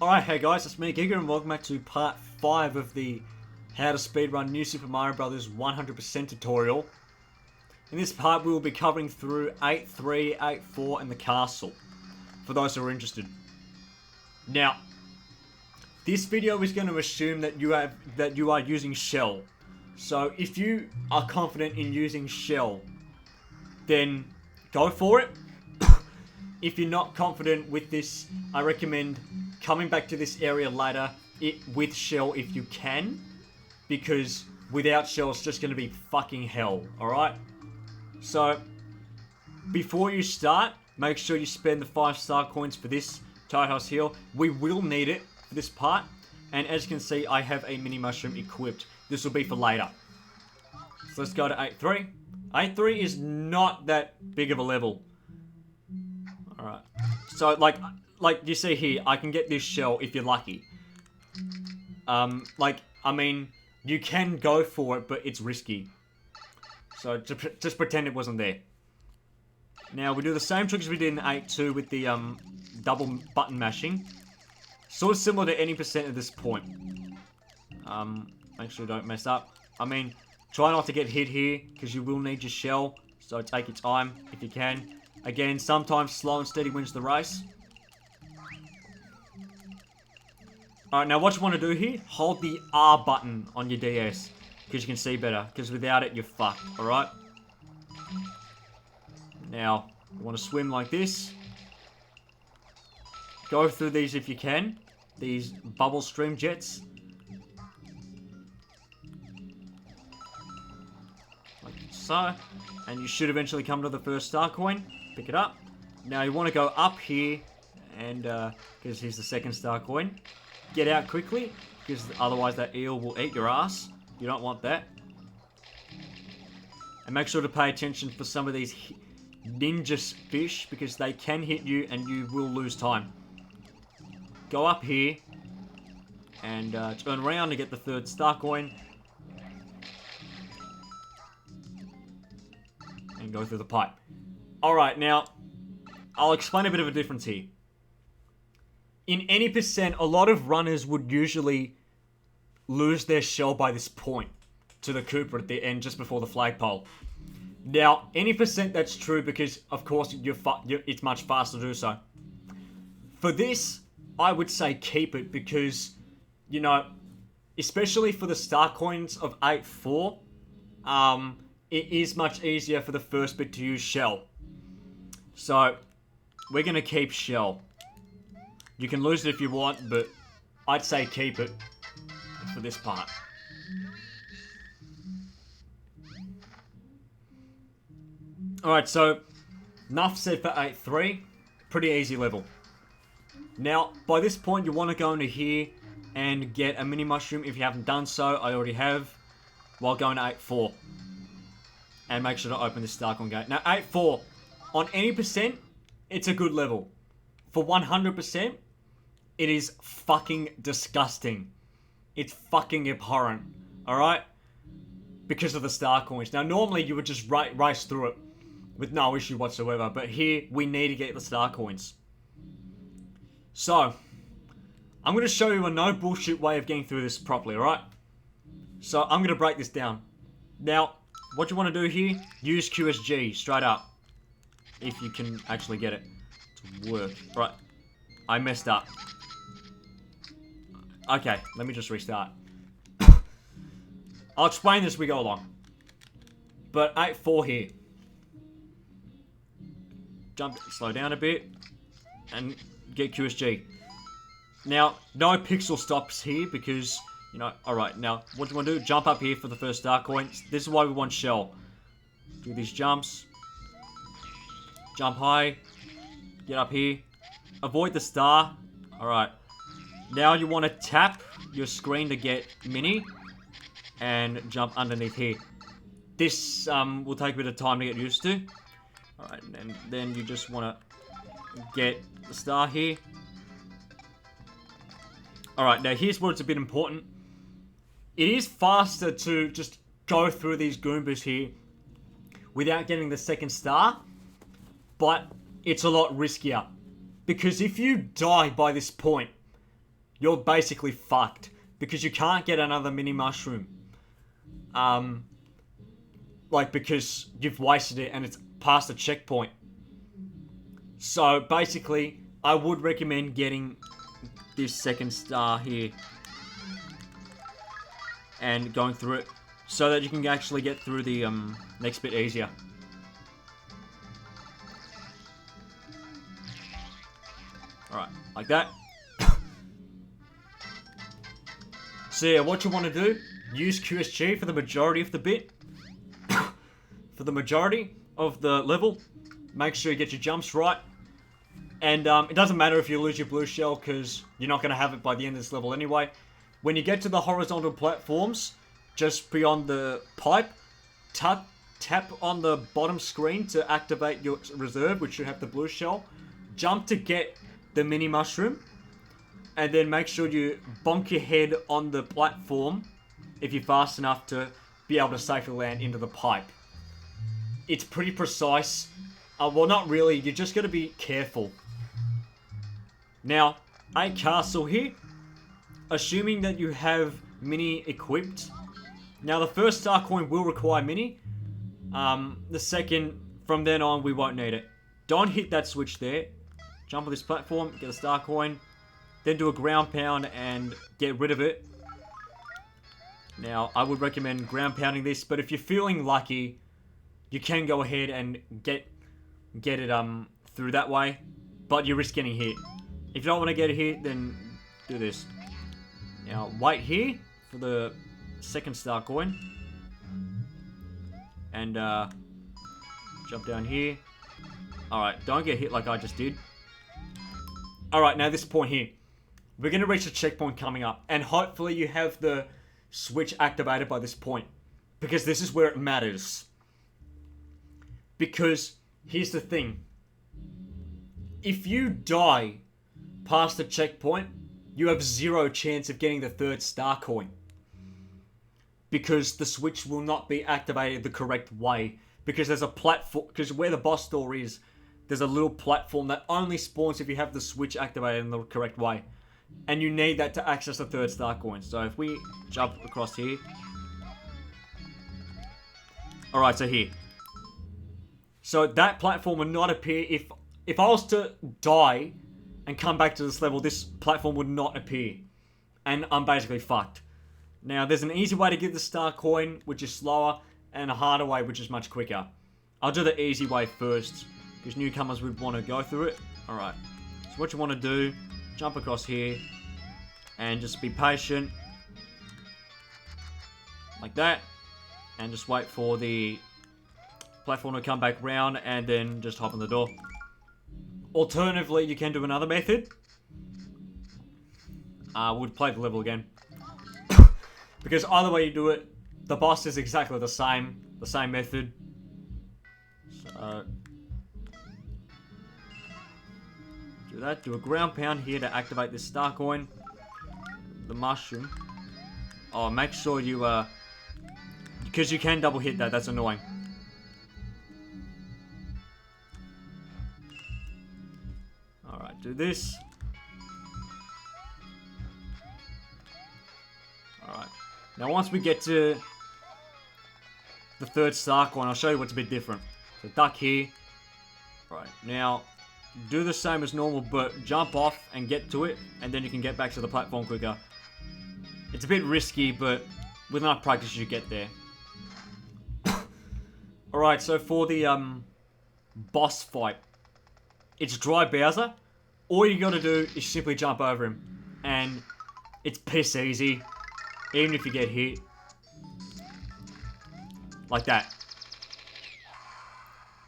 Alright, hey guys, it's me, Giga, and welcome back to part 5 of the How to Speedrun New Super Mario Bros. 100% tutorial. In this part, we will be covering through 8.3, 8.4, and the castle, for those who are interested. Now, this video is going to assume that you are using Shell. So, if you are confident in using Shell, then go for it. If you're not confident with this, I recommend coming back to this area later with Shell if you can, because without Shell it's just going to be fucking hell, alright? So, before you start, make sure you spend the 5-star coins for this Tight House Heal. We will need it for this part, and as you can see, I have a mini mushroom equipped. This will be for later. So let's go to 8.3. 8.3 is not that big of a level. Alright, so like you see here, I can get this shell if you're lucky. I mean, you can go for it, but it's risky. So just pretend it wasn't there. Now we do the same tricks we did in 8.2 with the double button mashing. Sort of similar to any percent at this point. Make sure you don't mess up. I mean, try not to get hit here, because you will need your shell. So take your time if you can. Again, sometimes slow and steady wins the race. Alright, now what you want to do here, hold the R button on your DS, because you can see better, because without it, you're fucked, alright? Now, you want to swim like this. Go through these if you can, these bubble stream jets. Like so, and you should eventually come to the first star coin. Pick it up. Now you want to go up here, and because here's the second star coin. Get out quickly, because otherwise that eel will eat your ass. You don't want that. And make sure to pay attention for some of these ninja fish, because they can hit you and you will lose time. Go up here, and turn around to get the third star coin. And go through the pipe. Alright, now, I'll explain a bit of a difference here. In any percent, a lot of runners would usually lose their shell by this point to the Cooper at the end, just before the flagpole. Now, any percent that's true, because, of course, it's much faster to do so. For this, I would say keep it, because, you know, especially for the star coins of 8.4, it is much easier for the first bit to use shell. So, we're going to keep shell. You can lose it if you want, but I'd say keep it for this part. Alright, so enough said for 8.3. Pretty easy level. Now, by this point, you want to go into here and get a mini mushroom if you haven't done so. I already have, while going to 8.4. And make sure to open this star coin gate. Now, 8.4. On any percent, it's a good level. For 100%, it is fucking disgusting. It's fucking abhorrent. Alright? Because of the star coins. Now, normally you would just race through it with no issue whatsoever. But here, we need to get the star coins. So, I'm going to show you a no bullshit way of getting through this properly, alright? So, I'm going to break this down. Now, what you want to do here, use QSG straight up. If you can actually get it to work. Right. I messed up. Okay, let me just restart. I'll explain this as we go along. But 8.4 here. Slow down a bit. And get QSG. Now, no pixel stops here because, you know, alright. Now, what do you want to do? Jump up here for the first star coin. This is why we want shell. Do these jumps. Jump high. Get up here. Avoid the star. Alright. Now you want to tap your screen to get mini. And jump underneath here. This will take a bit of time to get used to. Alright, and then you just want to get the star here. Alright, now here's where it's a bit important. It is faster to just go through these Goombas here without getting the second star. But it's a lot riskier. Because if you die by this point, you're basically fucked. Because you can't get another mini mushroom. Like, because you've wasted it and it's past the checkpoint. So, basically, I would recommend getting this second star here. And going through it. So that you can actually get through the next bit easier. Alright, like that. So yeah, what you want to do, use QSG for the majority of the bit. For the majority of the level. Make sure you get your jumps right. And it doesn't matter if you lose your blue shell, because you're not going to have it by the end of this level anyway. When you get to the horizontal platforms, just beyond the pipe, tap on the bottom screen to activate your reserve, which should have the blue shell. Jump to get the mini mushroom, and then make sure you bonk your head on the platform if you're fast enough to be able to safely land into the pipe. It's pretty precise. Well, not really. You're just going to be careful. Now, a castle here. Assuming that you have mini equipped. Now, the first star coin will require mini. The second, from then on, we won't need it. Don't hit that switch there. Jump on this platform, get a star coin, then do a ground pound and get rid of it. Now, I would recommend ground pounding this, but if you're feeling lucky, you can go ahead and get it through that way, but you risk getting hit. If you don't want to get hit, then do this. Now, wait here for the second star coin, and jump down here. Alright, don't get hit like I just did. Alright, now this point here. We're going to reach the checkpoint coming up. And hopefully you have the switch activated by this point. Because this is where it matters. Because, here's the thing. If you die past the checkpoint, you have 0 chance of getting the third star coin. Because the switch will not be activated the correct way. Because there's a platform, because where the boss door is, there's a little platform that only spawns if you have the switch activated in the correct way. And you need that to access the third star coin. So if we jump across here. Alright, so here. So that platform will not appear if I was to die and come back to this level, this platform would not appear. And I'm basically fucked. Now, there's an easy way to get the star coin, which is slower, and a harder way, which is much quicker. I'll do the easy way first, because newcomers would want to go through it. Alright, so what you want to do, jump across here, and just be patient. Like that. And just wait for the platform to come back round, and then just hop on the door. Alternatively, you can do another method. We'll play the level again. Because either way you do it, the boss is exactly the same method. So, do that, do a ground pound here to activate this star coin. The mushroom. Oh, make sure you, because you can double hit that, that's annoying. Alright, do this. Alright. Now once we get to the third star coin, I'll show you what's a bit different. So duck here. Right, now do the same as normal, but jump off and get to it, and then you can get back to the platform quicker. It's a bit risky, but with enough practice you get there. Alright, so for the boss fight, it's Dry Bowser. All you gotta do is simply jump over him, and it's piss easy, even if you get hit. Like that.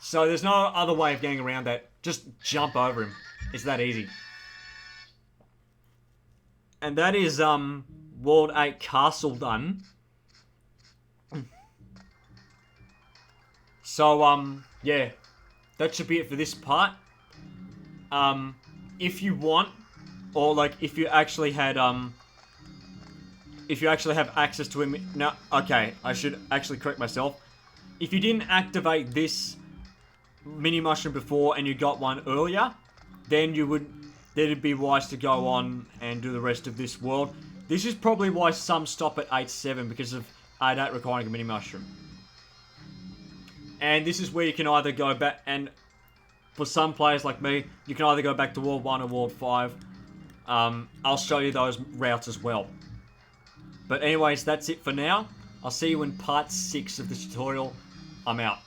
So there's no other way of getting around that. Just jump over him. It's that easy. And that is World 8 Castle done. So yeah, that should be it for this part. If you want, or like if you actually had if you actually have access to him now, okay, I should actually correct myself. If you didn't activate this mini mushroom before and you got one earlier, then you would then it'd be wise to go on and do the rest of this world. This is probably why some stop at 8-7, because of 8-8 requiring a mini mushroom. And this is where you can either go back, and for some players like me, you can either go back to World 1 or World 5. I'll show you those routes as well. But anyways, that's it for now. I'll see you in part 6 of the tutorial. I'm out.